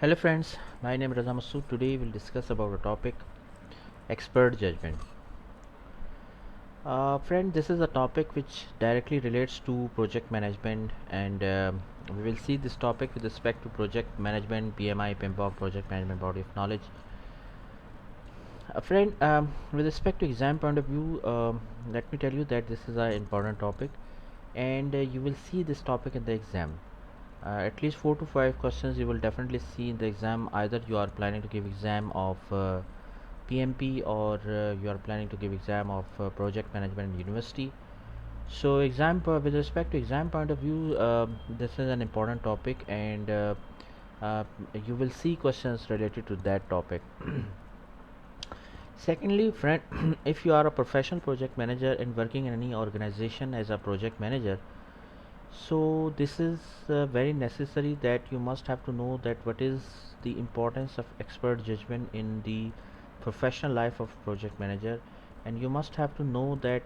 Hello friends, my name is Raza Masood. Today we'll discuss about a topic expert judgment. Friend, this is a topic which directly relates to project management and we will see this topic with respect to project management, PMI, PMBOK, project management body of knowledge. Friend, with respect to exam point of view, let me tell you that this is an important topic and you will see this topic in the exam. At least 4 to 5 questions you will definitely see in the exam. Either you are planning to give exam of PMP or you are planning to give exam of project management in university. So with respect to exam point of view, this is an important topic and uh, you will see questions related to that topic. Secondly, friend, if you are a professional project manager and working in any organization as a project manager, so this is very necessary that you must have to know that what is the importance of expert judgment in the professional life of project manager, and you must have to know that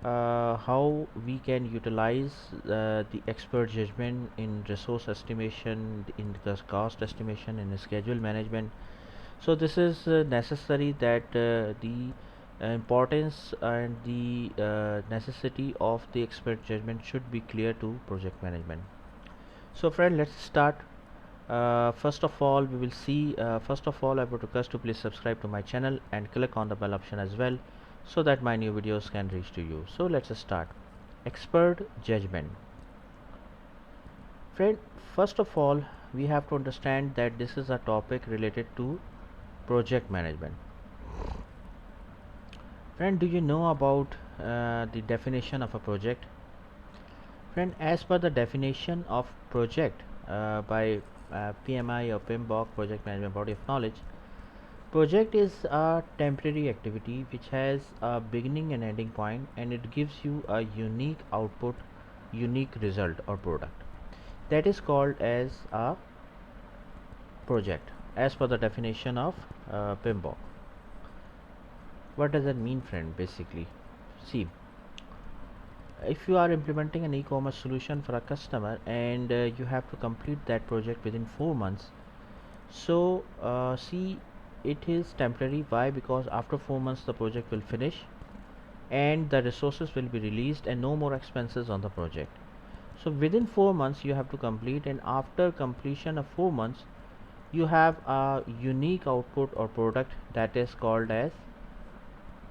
how we can utilize the expert judgment in resource estimation, in the cost estimation, in schedule management. So this is necessary that the importance and the necessity of the expert judgment should be clear to project management. So friend, let's start. First of all, we will see first of all I would request to please subscribe to my channel and click on the bell option as well, so that my new videos can reach to you. So let's start. Expert judgment. Friend, first of all, we have to understand that this is a topic related to project management. Friend, do you know about the definition of a project? Friend, as per the definition of project by PMI or PMBOK, Project Management Body of Knowledge, project is a temporary activity which has a beginning and ending point, and it gives you a unique output, unique result or product. That is called as a project as per the definition of PMBOK. What does that mean, friend? Basically, see, if you are implementing an e-commerce solution for a customer and you have to complete that project within 4 months, so see, it is temporary. Why? Because after 4 months the project will finish and the resources will be released and no more expenses on the project. So within 4 months you have to complete, and after completion of 4 months you have a unique output or product that is called as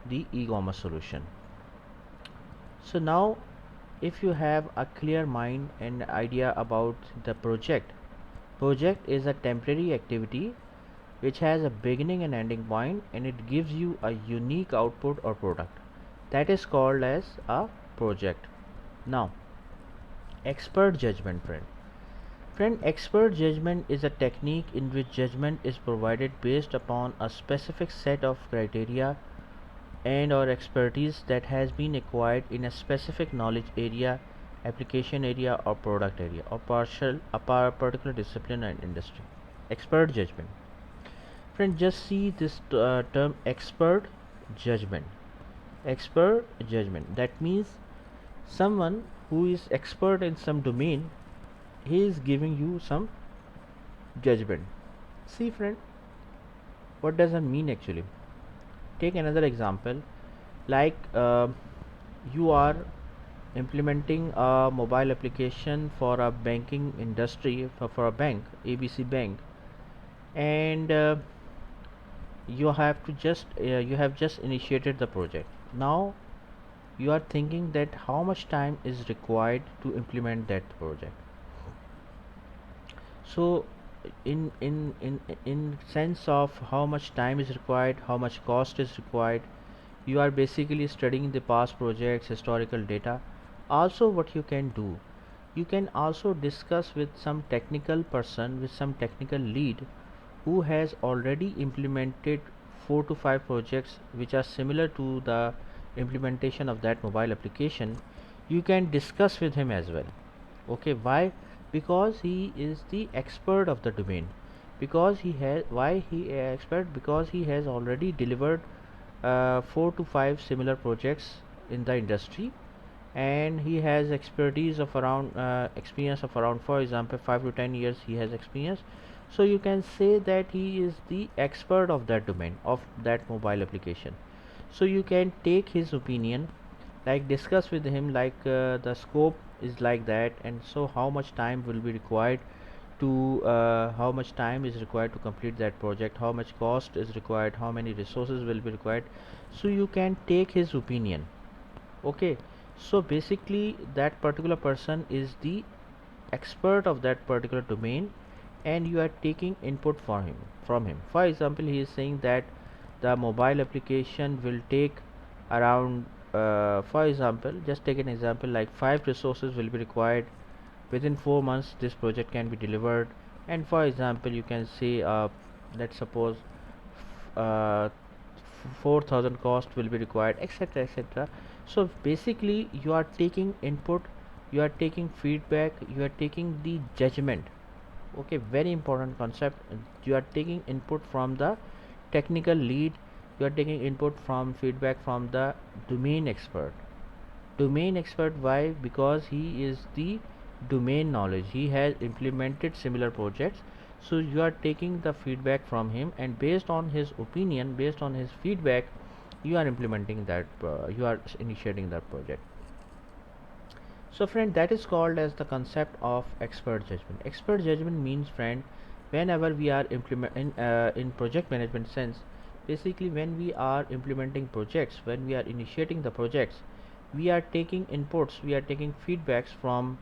the e-commerce solution. So now, if you have a clear mind and idea about the project is a temporary activity which has a beginning and ending point, and it gives you a unique output or product. That is called as a project. Now, expert judgment, friend. Friend, expert judgment is a technique in which judgment is provided based upon a specific set of criteria and or expertise that has been acquired in a specific knowledge area, application area or product area or particular discipline and industry. Expert judgment. Friend, just see this term expert judgment. Expert judgment. That means someone who is expert in some domain, he is giving you some judgment. See friend, what does that mean actually? Take another example, like you are implementing a mobile application for a banking industry, for a bank, ABC Bank, and you have just initiated the project. Now you are thinking that how much time is required to implement that project. So in sense of how much time is required, how much cost is required, you are basically studying the past projects, historical data. Also, what you can do, you can also discuss with some technical person, with some technical lead who has already implemented 4 to 5 projects which are similar to the implementation of that mobile application. You can discuss with him as well. Okay, why? Because he is the expert of the domain. Because he has, why he expert? Because he has already delivered 4 to 5 similar projects in the industry, and he has expertise of around experience of around, for example, 5 to 10 years he has experience. So you can say that he is the expert of that domain, of that mobile application. So you can take his opinion, like discuss with him, like the scope is like that, and so how much time will be required to how much time is required to complete that project, how much cost is required, how many resources will be required. So you can take his opinion. Okay, so basically that particular person is the expert of that particular domain, and you are taking input from him. For example, he is saying that the mobile application will take around for example, just take an example, like 5 resources will be required. Within 4 months this project can be delivered. And for example, you can say let's suppose uh, 4,000 cost will be required, etc., etc. So basically you are taking input, you are taking feedback, you are taking the judgment. Okay, very important concept. You are taking input from the technical lead, you are taking input from feedback from the domain expert. Domain expert, why? Because he is the domain knowledge, he has implemented similar projects. So you are taking the feedback from him, and based on his opinion, based on his feedback, you are implementing that you are initiating that project. So friend, that is called as the concept of expert judgment. Expert judgment means, friend, whenever we are in project management sense, basically when we are implementing projects, when we are initiating the projects, we are taking inputs, we are taking feedbacks from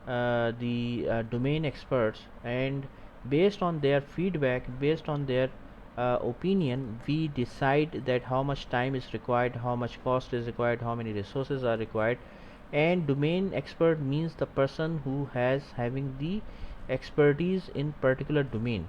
the domain experts, and based on their feedback, based on their opinion, we decide that how much time is required, how much cost is required, how many resources are required. And domain expert means the person who has having the expertise in particular domain.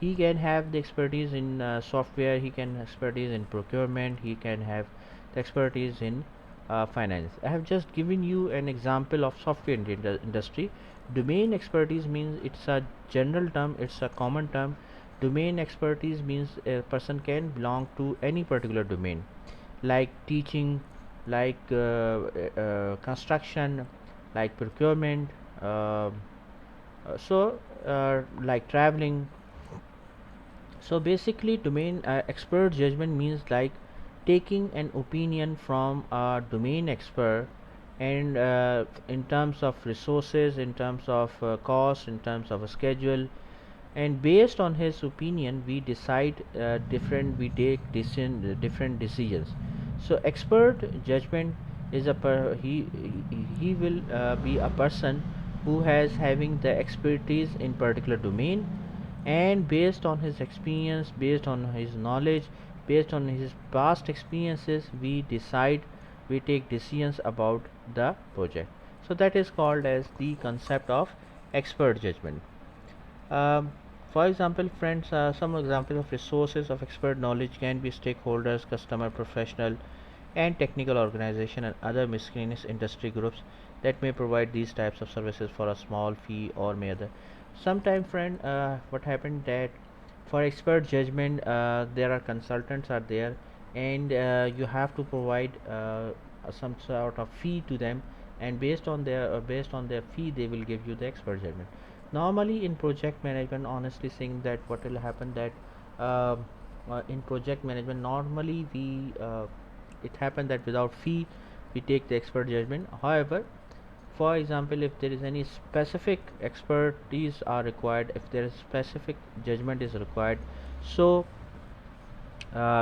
He can have the expertise in software, he can expertise in procurement, he can have the expertise in finance. I have just given you an example of software industry. Domain expertise means it's a general term, it's a common term. Domain expertise means a person can belong to any particular domain, like teaching, like construction, like procurement, like traveling. So basically domain expert judgment means like taking an opinion from a domain expert, and in terms of resources, in terms of cost, in terms of a schedule, and based on his opinion we decide we take different decisions. So expert judgment is he will be a person who has having the expertise in particular domain, and based on his experience, based on his knowledge, based on his past experiences, we take decisions about the project. So that is called as the concept of expert judgment. um, for example, friends, some examples of resources of expert knowledge can be stakeholders, customer, professional, and technical organization, and other miscellaneous industry groups that may provide these types of services for a small fee or may other. Sometime, friend, what happened that for expert judgment, there are consultants are there, and you have to provide some sort of fee to them, and based on their fee, they will give you the expert judgment. Normally in project management, honestly saying, that what will happen that in project management normally we it happens that without fee we take the expert judgment. However, for example, if there is any specific expertise are required, if there is specific judgment is required, so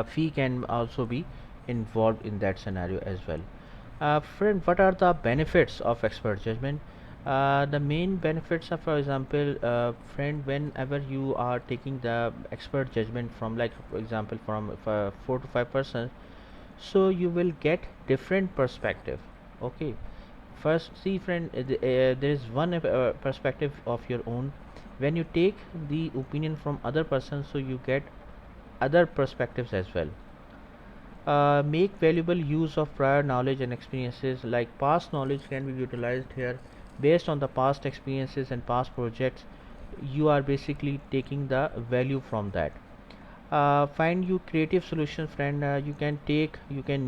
fee can also be involved in that scenario as well. Friend, what are the benefits of expert judgment? The main benefits are, for example, friend, whenever you are taking the expert judgment from, like for example, from 4 to 5%, so you will get different perspective. Okay, first, see, friend, there is one perspective of your own. When you take the opinion from other person, so you get other perspectives as well. Make valuable use of prior knowledge and experiences, like past knowledge can be utilized here. Based on the past experiences and past projects, you are basically taking the value from that. Find you creative solutions, friend. You can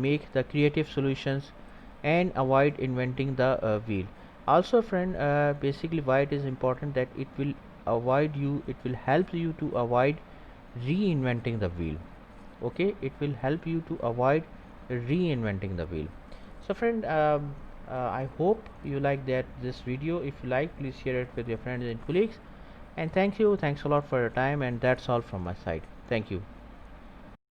make the creative solutions and avoid inventing the wheel. Also, friend, basically why it is important that it will help you to avoid reinventing the wheel. Okay, it will help you to avoid reinventing the wheel. So friend, I hope you like that this video. If you like, please share it with your friends and colleagues, and thanks a lot for your time, and that's all from my side. Thank you.